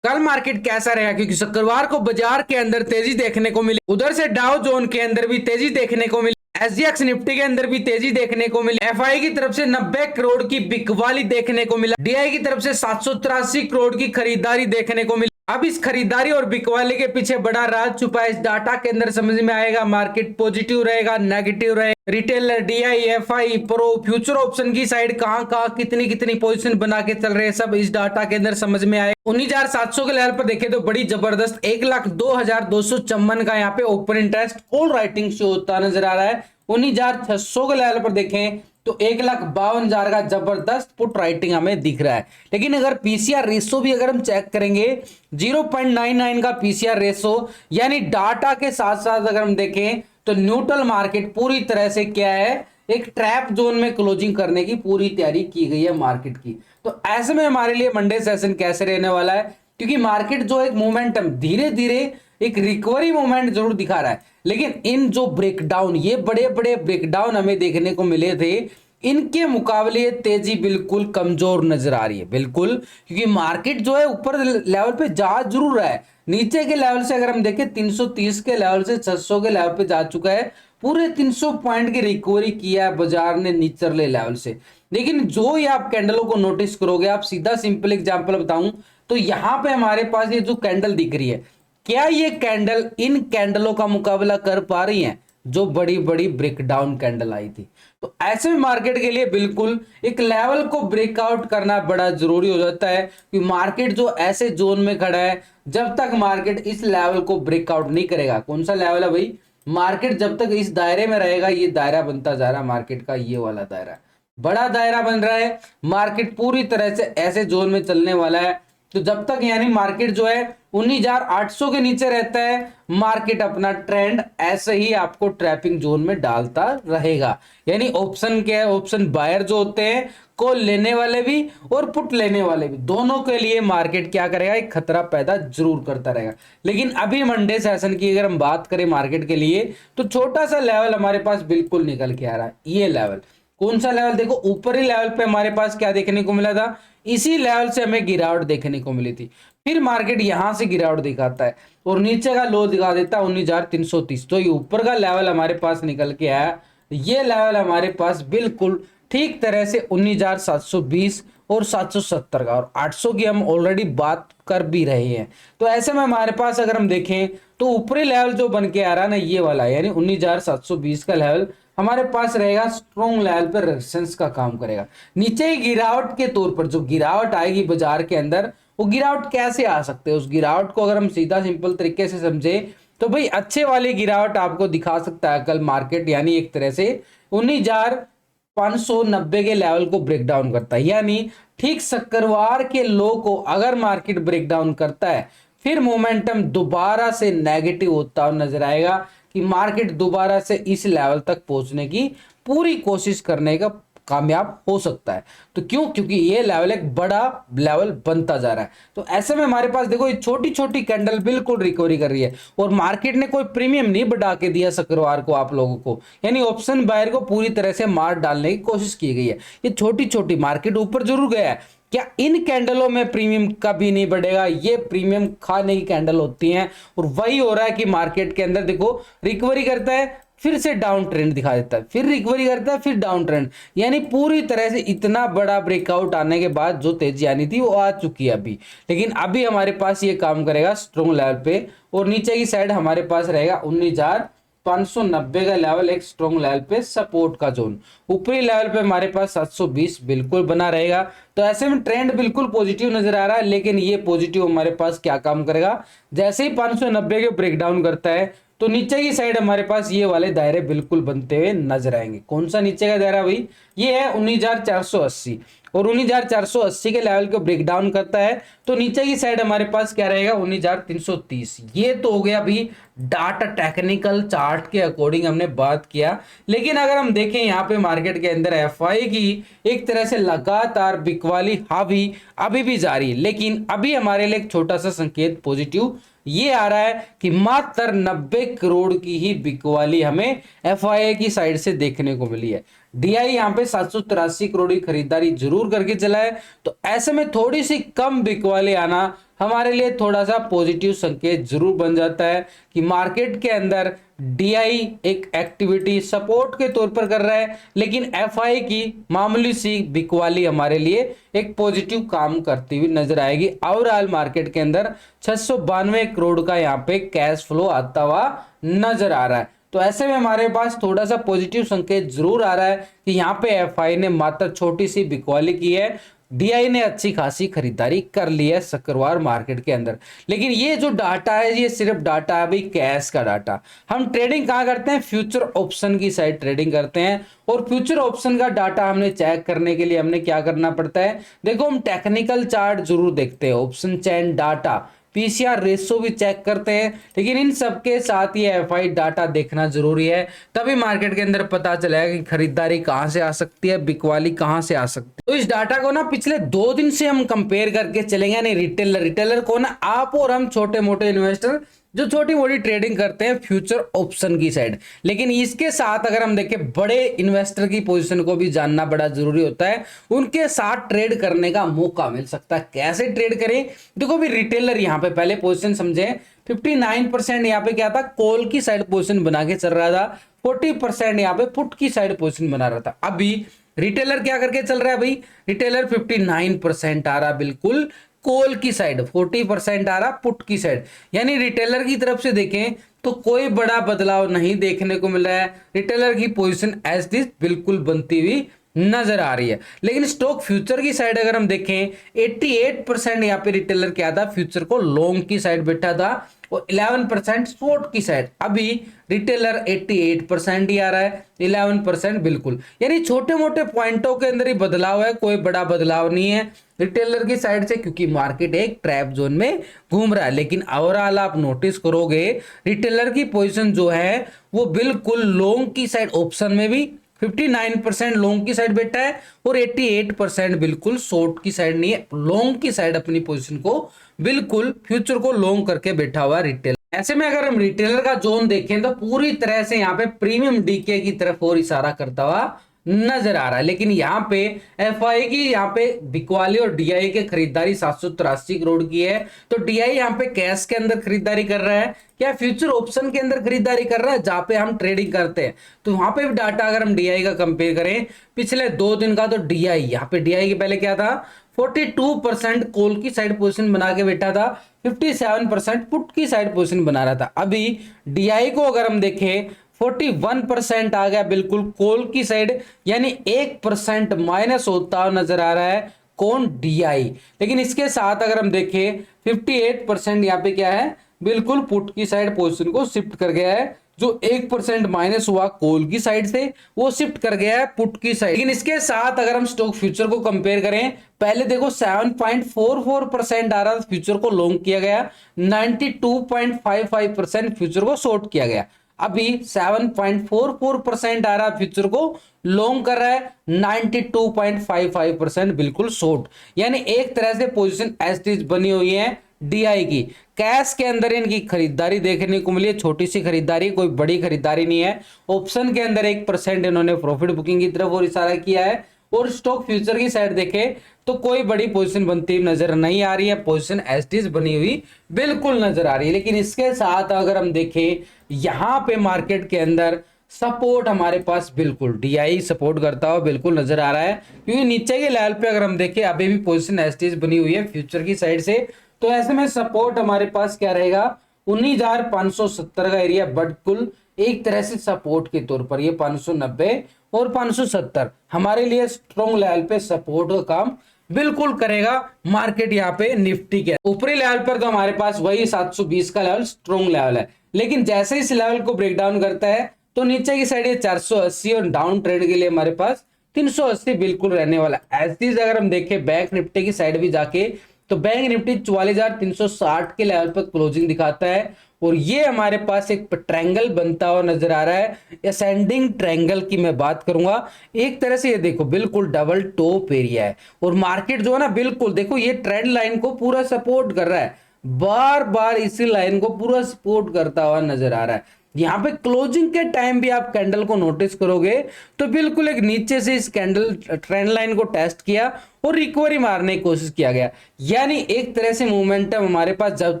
कल मार्केट कैसा रहेगा, क्योंकि शुक्रवार को बाजार के अंदर तेजी देखने को मिली, उधर से डाउ जोन के अंदर भी तेजी देखने को मिली, एसजीएक्स निफ्टी के अंदर भी तेजी देखने को मिली। एफआई की तरफ से 90 करोड़ की बिकवाली देखने को मिला, डीआई की तरफ से 783 करोड़ की खरीदारी देखने को मिली। अब इस खरीदारी और बिकवाली के पीछे बड़ा राज छुपा है, इस डाटा के अंदर समझ में आएगा। मार्केट पॉजिटिव रहेगा, नेगेटिव रहेगा, retailer, DI, FI, pro, future option की साइड कहां कहां कितनी कितनी पोजीशन बना के चल रहे हैं, सब इस डाटा के अंदर समझ में आए। 19,700 के लेवल पर देखें तो बड़ी जबरदस्त 1,02,254 का यहाँ पे open interest call writing show होता नजर आ रहा है। 19,600 के लेवल पर देखें तो 1,52,000 का जबरदस्त पुट राइटिंग हमें दिख रहा है। लेकिन अगर पीसीआर रेशो भी अगर हम चेक करेंगे 0.99 का पीसीआर रेशो, यानी डाटा के साथ साथ अगर हम देखें तो न्यूट्रल मार्केट पूरी तरह से क्या है, एक ट्रैप जोन में क्लोजिंग करने की पूरी तैयारी की गई है मार्केट की। तो ऐसे में हमारे लिए मंडे सेशन कैसे रहने वाला है, क्योंकि मार्केट जो एक मोमेंटम धीरे धीरे एक रिकवरी मोमेंट जरूर दिखा रहा है, लेकिन इन जो ब्रेकडाउन, ये बड़े बड़े ब्रेकडाउन हमें देखने को मिले थे, इनके मुकाबले तेजी बिल्कुल कमजोर नजर आ रही है बिल्कुल, क्योंकि मार्केट जो है ऊपर लेवल पे जा जरूर रहा है, नीचे के लेवल से अगर हम देखें 330 के लेवल से 600 के लेवल पे जा चुका है, पूरे 300 पॉइंट की रिकवरी किया है बाजार ने निचले लेवल से। लेकिन जो ही आप कैंडलों को नोटिस करोगे, आप सीधा सिंपल एग्जांपल बताऊं तो यहां पे हमारे पास ये जो कैंडल दिख रही है, क्या ये कैंडल इन कैंडलों का मुकाबला कर पा रही है जो बड़ी बड़ी ब्रेकडाउन कैंडल आई थी? तो ऐसे में मार्केट के लिए बिल्कुल एक लेवल को ब्रेकआउट करना बड़ा जरूरी हो जाता है, कि मार्केट जो ऐसे जोन में खड़ा है, जब तक मार्केट इस लेवल को ब्रेकआउट नहीं करेगा। कौन सा लेवल है भाई? मार्केट जब तक इस दायरे में रहेगा, ये दायरा बनता जा रहा है मार्केट का, ये वाला दायरा बड़ा दायरा बन रहा है, मार्केट पूरी तरह से ऐसे जोन में चलने वाला है। तो जब तक यानी मार्केट जो है 19,800 के नीचे रहता है, मार्केट अपना ट्रेंड ऐसे ही आपको ट्रैपिंग जोन में डालता रहेगा। यानी ऑप्शन क्या है, ऑप्शन बायर जो होते हैं, कॉल लेने वाले भी और पुट लेने वाले भी, दोनों के लिए मार्केट क्या करेगा, एक खतरा पैदा जरूर करता रहेगा। लेकिन अभी मंडे सेशन की अगर हम बात करें मार्केट के लिए, तो छोटा सा लेवल हमारे पास बिल्कुल निकल के आ रहा है। ये लेवल कौन सा लेवल? देखो ऊपरी लेवल पे हमारे पास क्या देखने को मिला था, इसी लेवल से हमें गिरावट देखने को मिली थी, फिर मार्केट यहां से गिरावट दिखाता है और नीचे का लो दिखा देता है 19,330। तो ये ऊपर का लेवल हमारे पास निकल के आया, ये लेवल हमारे पास बिल्कुल ठीक तरह से 19,720 और 770 का, और 800 की हम ऑलरेडी बात कर भी रहे हैं। तो ऐसे में हमारे पास अगर हम देखें तो ऊपरी लेवल जो बन के आ रहा है ना, ये वाला, यानी 19,720 का लेवल हमारे पास रहेगा, स्ट्रॉन्ग लेवल पर रेजिस्टेंस का काम करेगा। नीचे ही गिरावट के तौर पर जो गिरावट आएगी बाजार के अंदर, वो गिरावट कैसे आ सकते हैं, उस गिरावट को अगर हम सीधा सिंपल तरीके से समझे तो भाई अच्छे वाली गिरावट आपको दिखा सकता है कल मार्केट, यानी एक तरह से 19,590 के लेवल को ब्रेक डाउन करता है। यानी ठीक शुक्रवार के लो को अगर मार्केट ब्रेक डाउन करता है, फिर मोमेंटम दोबारा से नेगेटिव होता हुआ नजर आएगा, कि मार्केट दोबारा से इस लेवल तक पहुंचने की पूरी कोशिश करने का कामयाब हो सकता है। तो क्यों? क्योंकि ये लेवल एक बड़ा लेवल बनता जा रहा है। तो ऐसे में हमारे पास देखो, ये छोटी छोटी कैंडल बिल्कुल रिकवरी कर रही है, और मार्केट ने कोई प्रीमियम नहीं बढ़ा के दिया शुक्रवार को आप लोगों को, यानी ऑप्शन बायर को पूरी तरह से मार डालने की कोशिश की गई है। ये छोटी छोटी मार्केट ऊपर जरूर गया है, क्या इन कैंडलों में प्रीमियम कभी नहीं बढ़ेगा? ये प्रीमियम खाने की कैंडल होती हैं, और वही हो रहा है कि मार्केट के अंदर देखो रिकवरी करता है, फिर से डाउन ट्रेंड दिखा देता है, फिर रिकवरी करता है, फिर डाउन ट्रेंड, यानी पूरी तरह से इतना बड़ा ब्रेकआउट आने के बाद जो तेजी आनी थी वो आ चुकी है अभी। लेकिन अभी हमारे पास ये काम करेगा स्ट्रॉन्ग लेवल पे, और नीचे की साइड हमारे पास रहेगा 19,590 का लेवल, एक स्ट्रॉन्ग लेवल पे सपोर्ट का जोन। ऊपरी लेवल पे हमारे पास 720 बिल्कुल बना रहेगा। तो ऐसे में ट्रेंड बिल्कुल पॉजिटिव नजर आ रहा है, लेकिन ये पॉजिटिव हमारे पास क्या काम करेगा, जैसे ही 590 के ब्रेकडाउन करता है तो नीचे की साइड हमारे पास ये वाले दायरे बिल्कुल बनते हुए नजर आएंगे। कौन सा नीचे का दायरा भाई? ये है 19,480, और 19,480 के लेवल को ब्रेक डाउन करता है तो नीचे की साइड हमारे पास क्या रहेगा, 19,330। ये तो हो गया अभी डाटा टेक्निकल चार्ट के अकॉर्डिंग हमने बात किया। लेकिन अगर हम देखें यहाँ पे मार्केट के अंदर एफआई की एक तरह से लगातार बिकवाली हावी अभी भी जारी है, लेकिन अभी हमारे लिए एक छोटा सा संकेत पॉजिटिव ये आ रहा है कि मात्र 90 करोड़ की ही बिकवाली हमें एफआईआई की साइड से देखने को मिली है। डीआई यहां पे 783 करोड़ की खरीदारी जरूर करके चला है, तो ऐसे में थोड़ी सी कम बिकवाली आना हमारे लिए थोड़ा सा पॉजिटिव संकेत जरूर बन जाता है कि मार्केट के अंदर डीआई एक एक्टिविटी सपोर्ट के तौर पर कर रहा है, लेकिन एफआई की मामूली सी बिकवाली हमारे लिए एक पॉजिटिव काम करती हुई नजर आएगी। ओवरऑल मार्केट के अंदर 692 करोड़ का यहाँ पे कैश फ्लो आता हुआ नजर आ रहा है। तो ऐसे में हमारे पास थोड़ा सा पॉजिटिव संकेत जरूर आ रहा है कि यहाँ पे एफआई ने मात्र छोटी सी बिकवाली की है, डीआई ने अच्छी खासी खरीदारी कर ली है शुक्रवार मार्केट के अंदर। लेकिन ये जो डाटा है ये सिर्फ डाटा है भाई, कैश का डाटा। हम ट्रेडिंग कहाँ करते हैं, फ्यूचर ऑप्शन की साइड ट्रेडिंग करते हैं, और फ्यूचर ऑप्शन का डाटा हमने चेक करने के लिए हमने क्या करना पड़ता है, देखो हम टेक्निकल चार्ट जरूर देखते हैं, option chain data, PCR ratio भी चेक करते हैं, लेकिन इन सब के साथ ये एफआई डाटा देखना जरूरी है, तभी मार्केट के अंदर पता चलेगा कि खरीदारी कहां से आ सकती है, बिकवाली कहां से आ सकती है। तो इस डाटा को ना पिछले 2 दिन से हम कंपेयर करके चलेंगे, नहीं रिटेलर को ना आप और हम छोटे मोटे इन्वेस्टर जो छोटी मोटी ट्रेडिंग करते हैं फ्यूचर ऑप्शन की साइड। लेकिन इसके साथ अगर हम देखें बड़े इन्वेस्टर की पोजीशन को भी जानना बड़ा जरूरी होता है, उनके साथ ट्रेड करने का मौका मिल सकता है। कैसे ट्रेड करें, देखो भी रिटेलर यहाँ पे पहले पोजीशन समझे, 59% यहाँ पे क्या था, कॉल की साइड पोजीशन बना के चल रहा था, 40% यहाँ पे पुट की साइड पोजीशन बना रहा था। अभी रिटेलर क्या करके चल रहा है भाई, रिटेलर 59% आ रहा बिल्कुल कॉल की साइड, 40% आ रहा पुट की साइड। यानी रिटेलर की तरफ से देखें तो कोई बड़ा बदलाव नहीं देखने को मिल रहा है, रिटेलर की पोजीशन एज दिस बिल्कुल बनती हुई नजर आ रही है। लेकिन स्टॉक फ्यूचर की साइड अगर हम देखें 88% यहाँ पे रिटेलर क्या था, फ्यूचर को लॉन्ग की साइड बैठा था, और 11% शॉर्ट की साइड। अभी रिटेलर 88% ही आ रहा है, 11% बिल्कुल, यानी छोटे मोटे पॉइंटों के अंदर ही बदलाव है, कोई बड़ा बदलाव नहीं है रिटेलर की साइड से, क्योंकि मार्केट एक ट्रैप जोन में घूम रहा है। लेकिन ओवरऑल आप नोटिस करोगे रिटेलर की पोजीशन जो है वो बिल्कुल लॉन्ग की साइड, ऑप्शन में भी 59% लॉन्ग की साइड बैठा है और 88% बिल्कुल शॉर्ट की साइड नहीं है, लॉन्ग की साइड अपनी पोजीशन को बिल्कुल फ्यूचर को लॉन्ग करके बैठा हुआ रिटेलर। ऐसे में अगर हम रिटेलर का जोन देखें तो पूरी तरह से यहाँ पे प्रीमियम डीके की तरफ और इशारा करता हुआ नजर आ रहा है। लेकिन यहाँ पे एफआई की यहाँ पे बिकवाली और डीआई के खरीदारी 783 करोड़ की है, तो डीआई यहाँ पे कैश के अंदर खरीदारी कर रहा है, क्या फ्यूचर ऑप्शन के अंदर खरीदारी कर रहा है जहां पे हम ट्रेडिंग करते हैं। तो वहां पे भी डाटा अगर हम डीआई का कंपेयर करें पिछले 2 दिन का, तो डीआई यहाँ पे डीआई के पहले क्या था, 42% कॉल की साइड पोजीशन बना के बैठा था, 57% पुट की साइड पोजीशन बना रहा था। अभी डीआई को अगर हम देखें 41% आ गया बिल्कुल कॉल की साइड, यानी 1% माइनस होता हुआ नजर आ रहा है कौन, डीआई। लेकिन इसके साथ अगर हम देखें 58% यहाँ पे क्या है, बिल्कुल पुट की साइड पोजीशन को शिफ्ट कर गया है, जो 1% माइनस हुआ कॉल की साइड से वो शिफ्ट कर गया है पुट की साइड। लेकिन इसके साथ अगर हम स्टॉक फ्यूचर को कंपेयर करें, पहले देखो 7.44% आ रहा था, फ्यूचर को लॉन्ग किया गया, 92.55% फ्यूचर को शॉर्ट किया गया। अभी 7.44% आ रहा है, फ्यूचर को लॉन्ग कर रहा है, 92.55% बिल्कुल शॉर्ट। यानी एक तरह से पोजीशन एज बनी हुई है डीआई की। कैश के अंदर इनकी खरीदारी देखने को मिली है, छोटी सी खरीदारी, कोई बड़ी खरीदारी नहीं है। ऑप्शन के अंदर 1% इन्होंने प्रॉफिट बुकिंग की तरफ और इशारा किया है, और स्टॉक फ्यूचर की साइड देखे तो कोई बड़ी पोजीशन बनती नजर नहीं आ रही है, पोजीशन एज बनी हुई बिल्कुल नजर आ रही है। लेकिन इसके साथ अगर हम देखें यहां पे मार्केट के अंदर सपोर्ट हमारे पास बिल्कुल डीआई सपोर्ट करता हुआ बिल्कुल नजर आ रहा है, क्योंकि नीचे के लेवल पे अगर हम देखें अभी भी पोजीशन एज बनी हुई है फ्यूचर की साइड से। तो ऐसे में सपोर्ट हमारे पास क्या रहेगा, 19,570 का एरिया बिल्कुल एक तरह से सपोर्ट के तौर पर, ये 590 और 570 हमारे लिए स्ट्रॉन्ग लेवल पे सपोर्ट का काम बिल्कुल करेगा। मार्केट यहाँ पे निफ्टी के ऊपरी लेवल पर तो हमारे पास वही 720 का लेवल स्ट्रॉन्ग लेवल है, लेकिन जैसे इस लेवल को ब्रेक डाउन करता है तो नीचे की साइड ये 480 और डाउन ट्रेड के लिए हमारे पास 380 बिल्कुल रहने वाला। ऐसी अगर हम देखें बैंक निफ्टी की साइड भी जाके, तो बैंक निफ्टी 44,360 के लेवल पर क्लोजिंग दिखाता है, और ये हमारे पास एक ट्रायंगल बनता हुआ नजर आ रहा है, असेंडिंग ट्रायंगल की मैं बात करूंगा। एक तरह से ये देखो बिल्कुल डबल टॉप एरिया है, और मार्केट जो है ना बिल्कुल देखो ये ट्रेंड लाइन को पूरा सपोर्ट कर रहा है, बार बार इसी लाइन को पूरा सपोर्ट करता हुआ नजर आ रहा है। यहाँ पे क्लोजिंग के टाइम भी आप कैंडल को नोटिस करोगे तो बिल्कुल एक नीचे से इस कैंडल ट्रेंड लाइन को टेस्ट किया और रिकवरी मारने की कोशिश किया गया। यानी एक तरह से मोमेंटम हमारे पास जब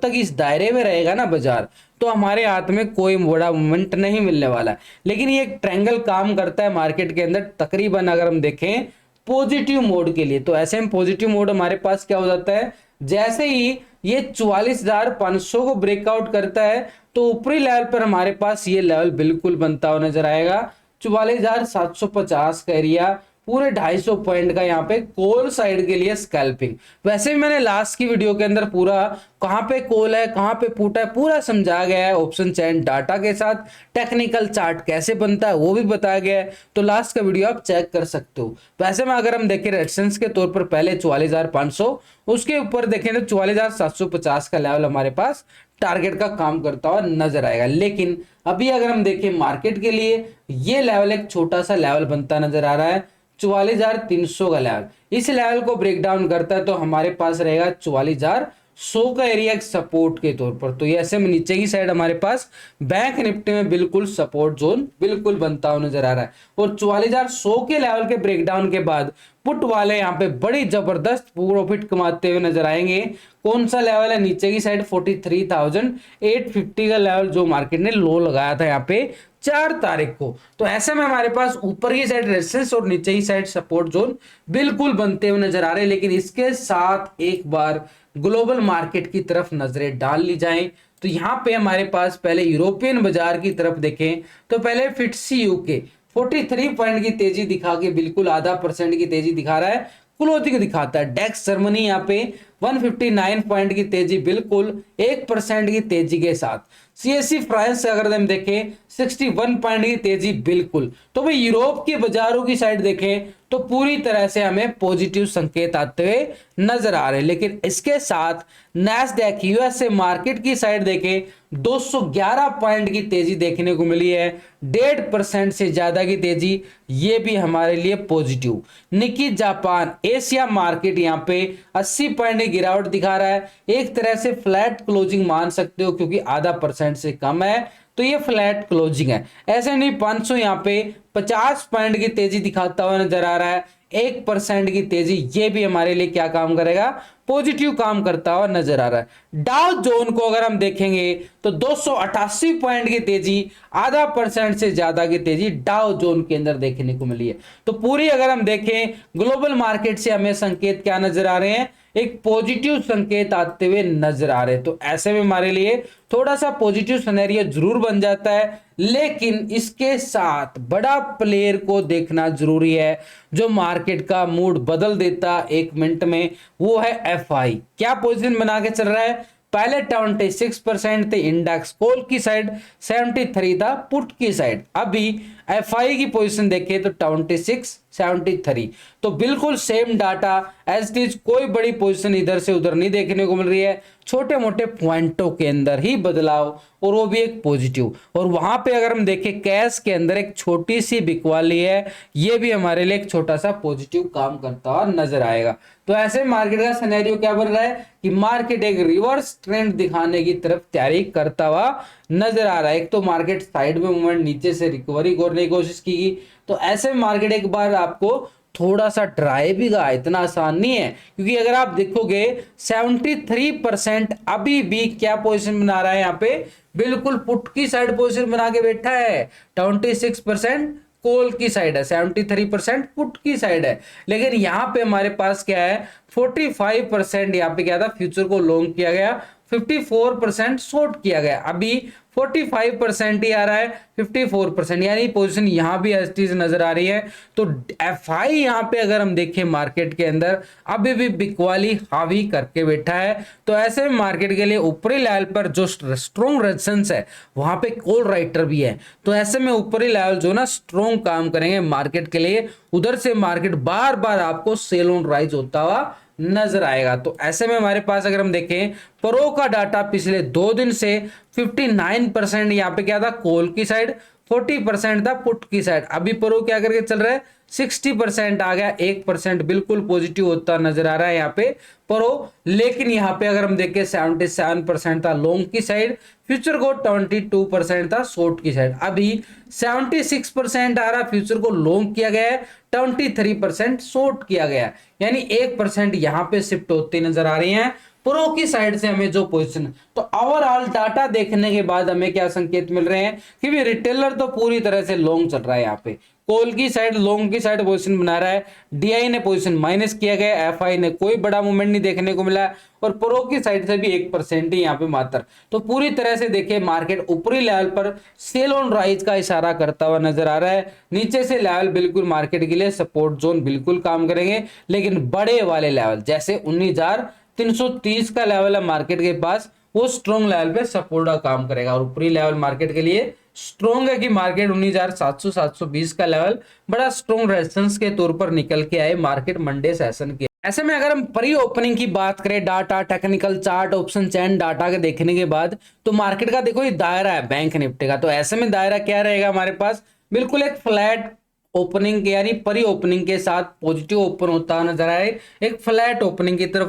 तक इस दायरे में रहेगा ना बाजार, तो हमारे हाथ में कोई बड़ा मोमेंट नहीं मिलने वाला है। लेकिन ये एक ट्रायंगल काम करता है मार्केट के अंदर तकरीबन अगर हम देखें पॉजिटिव मोड के लिए, तो ऐसे में पॉजिटिव मोड हमारे पास क्या हो जाता है, जैसे ही ये 44,500 को ब्रेकआउट करता है तो ऊपरी लेवल पर हमारे पास ये लेवल बिल्कुल बनता हुआ नजर आएगा 44,750 का एरिया, पूरे 250 पॉइंट का यहाँ पे कॉल साइड के लिए स्कैल्पिंग। वैसे भी मैंने लास्ट की वीडियो के अंदर पूरा कहां पे कॉल है कहां पे पुट है पूरा समझा गया है, ऑप्शन चैन डाटा के साथ टेक्निकल चार्ट कैसे बनता है वो भी बताया गया है, तो लास्ट का वीडियो आप चेक कर सकते हो। वैसे में अगर हम देखें रेजिस्टेंस के तौर पर पहले 44,500, उसके ऊपर देखें तो 44,750 का लेवल हमारे पास टारगेट का काम करता हुआ नजर आएगा। लेकिन अभी अगर हम देखें मार्केट के लिए ये लेवल एक छोटा सा लेवल बनता नजर आ रहा है 44,300 का लेवल। इस लेवल को ब्रेक डाउन करता है तो हमारे पास रहेगा 44,100 का एरिया एक सपोर्ट के तौर पर। तो ये ऐसे में नीचे की साइड हमारे पास बैंक निफ्टी में बिल्कुल सपोर्ट जोन बिल्कुल बनता हुआ नजर आ रहा है। और 44,100 के लेवल के ब्रेकडाउन के बाद पुट वाले यहाँ पे बड़ी जबरदस्त प्रॉफिट कमाते हुए नजर आएंगे। कौन सा लेवल है, नीचे की साइड 43,850 का लेवल जो मार्केट ने लो लगाया था यहाँ पे 4 तारीख को। तो ऐसे में हमारे पास ऊपर की साइड रेजिस्टेंस और नीचे की साइड सपोर्ट जोन बिल्कुल बनते हुए नजर आ रहे हैं। लेकिन इसके साथ एक बार ग्लोबल मार्केट की तरफ नजरें डाल ली जाएं तो यहाँ पे हमारे पास पहले यूरोपियन बाजार की तरफ देखें तो पहले फिट्सी यूके 43 पॉइंट की तेजी दिखा के बिल्कुल आधा % की तेजी दिखा रहा है, क्लोजिंग दिखाता है। डेक्स जर्मनी यहाँ पे 159 पॉइंट की तेजी बिल्कुल 1% की तेजी के साथ। सीएससी फ्रांस अगर हम देखें 61 पॉइंट की तेजी बिल्कुल। तो भाई यूरोप के बाजारों की साइड देखें तो पूरी तरह से हमें पॉजिटिव संकेत आते हुए नजर आ रहे हैं। लेकिन इसके साथ नैस्डैक यूएसए मार्केट की साइड देखें 211 पॉइंट की तेजी देखने को मिली है, 1.5% से ज्यादा की तेजी, ये भी हमारे लिए पॉजिटिव। निकी जापान एशिया मार्केट यहाँ पे 80 पॉइंट की गिरावट दिखा रहा है, एक तरह से फ्लैट क्लोजिंग मान सकते हो क्योंकि आधा % से कम है तो ये फ्लैट क्लोजिंग है। S&P 500 यहाँ पे 50 पॉइंट की तेजी दिखाता हुआ नजर आ रहा है, 1% की तेजी, ये भी हमारे लिए क्या काम करेगा, पॉजिटिव काम करता हुआ नजर आ रहा है। डाउ जोन को अगर हम देखेंगे तो 288 पॉइंट की तेजी, आधा % से ज्यादा की तेजी डाउ जोन के अंदर देखने को मिली है। तो पूरी अगर हम देखें ग्लोबल मार्केट से हमें संकेत क्या नजर आ रहे हैं, एक पॉजिटिव संकेत आते हुए नजर आ रहे हैं। तो ऐसे में हमारे लिए थोड़ा सा पॉजिटिव सिनेरियो जरूर बन जाता है। लेकिन इसके साथ बड़ा प्लेयर को देखना जरूरी है जो मार्केट का मूड बदल देता 1 मिनट में, वो है एफआई। क्या पोजीशन बना के चल रहा है, पहले 26% थे इंडेक्स कॉल की साइड, 73 था पुट की साइड। अभी एफआई की पोजीशन देखें तो 26 73, तो बिल्कुल same data as it is, कोई बड़ी पोजीशन इधर से उधर नहीं देखने को मिल रही है, छोटे मोटे पॉइंटों के अंदर ही बदलाव और वो भी एक पॉजिटिव। और वहां पे अगर हम देखें कैश के अंदर एक छोटी सी बिकवाली है, ये भी हमारे लिए एक छोटा सा पॉजिटिव काम करता हुआ नजर आएगा। तो ऐसे मार्केट का सिनेरियो क्या बन रहा है कि मार्केट एक रिवर्स ट्रेंड दिखाने की तरफ तैयारी करता हुआ नजर आ रहा है। एक तो मार्केट साइड में मूवमेंट नीचे से रिकवरी करने की कोशिश की, तो ऐसे में मार्केट एक बार आपको थोड़ा सा ड्राइवेगा, इतना आसान नहीं है क्योंकि अगर आप देखोगे 73% अभी भी क्या पोजीशन बना रहा है, यहाँ पे बिल्कुल पुट की साइड पोजीशन बना के बैठा है, 26% कॉल की साइड है, 73% पुट की साइड है। लेकिन यहाँ पे हमारे पास क्या है 45% यहाँ पे क्या था, फ्यूचर को लॉन्ग किया गया, 54% शॉर्ट किया गया, अभी 45% ही आ रहा है, 54% यानी पोजीशन यहां भी एसटीज नजर आ रही है। तो एफआई यहां पे अगर हम देखें मार्केट के अंदर अभी भी बिकवाली हावी करके बैठा है। तो ऐसे में मार्केट के लिए ऊपरी लेवल पर जो स्ट्रॉन्ग रेजिस्टेंस है वहां पे कॉल राइटर भी है, तो ऐसे में ऊपरी लेवल जो ना स्ट्रॉन्ग काम करेंगे मार्केट के लिए, उधर से मार्केट बार बार आपको सेल ऑन राइज होता हुआ नजर आएगा। तो ऐसे में हमारे पास अगर हम देखें प्रो का डाटा पिछले 2 दिन से 59% यहाँ पे क्या था कॉल की साइड, 40% था पुट की साइड। अभी प्रो क्या करके चल रहा है, 60% आ गया, 1% बिल्कुल पॉजिटिव होता नजर आ रहा है यहाँ पे प्रो। लेकिन यहाँ पे अगर हम देखें 77% था लॉन्ग की साइड, फ्यूचर को 22% था शॉर्ट की साइड। अभी 76% आ रहा फ्यूचर को लॉन्ग किया गया है, 23% शॉर्ट किया गया है, यानी 1% यहाँ पे शिफ्ट होती नजर आ रही है प्रो की साइड से हमें जो पोजीशन। तो ओवरऑल डाटा देखने के बाद हमें क्या संकेत मिल रहे हैं कि भी रिटेलर तो पूरी तरह से लॉन्ग चल रहा है, यहाँ पे कॉल की साइड लॉन्ग की साइड पोजीशन बना रहा है, डीआई ने पोजीशन माइनस किया गया, एफआई ने कोई बड़ा मूवमेंट नहीं देखने को मिला, और प्रो की साइड से भी 1% ही यहाँ पे मात्र। तो पूरी तरह से देखिए मार्केट ऊपरी लेवल पर सेल ऑन राइज का इशारा करता हुआ नजर आ रहा है। नीचे से लेवल बिल्कुल मार्केट के लिए सपोर्ट जोन बिल्कुल काम करेंगे, लेकिन बड़े वाले लेवल जैसे 19,330 का लेवल है मार्केट के पास, वो स्ट्रॉन्ग लेवल पे सपोर्ट का काम करेगा। और ऊपरी लेवल मार्केट के लिए स्ट्रॉन्ग है कि मार्केट 19,700 720 का लेवल बड़ा स्ट्रॉन्ग रेजिस्टेंस के तौर पर निकल के आए मार्केट मंडे सेशन के। ऐसे में अगर हम प्री ओपनिंग की बात करें, डाटा टेक्निकल चार्ट ऑप्शन चैन डाटा के देखने के बाद, तो मार्केट का देखो ये दायरा है बैंक निफ्टी का। तो ऐसे में दायरा क्या रहेगा हमारे पास, बिल्कुल एक फ्लैट ओपनिंग यानी प्री ओपनिंग के साथ पॉजिटिव ओपन होता नजर आए, एक फ्लैट ओपनिंग की तरफ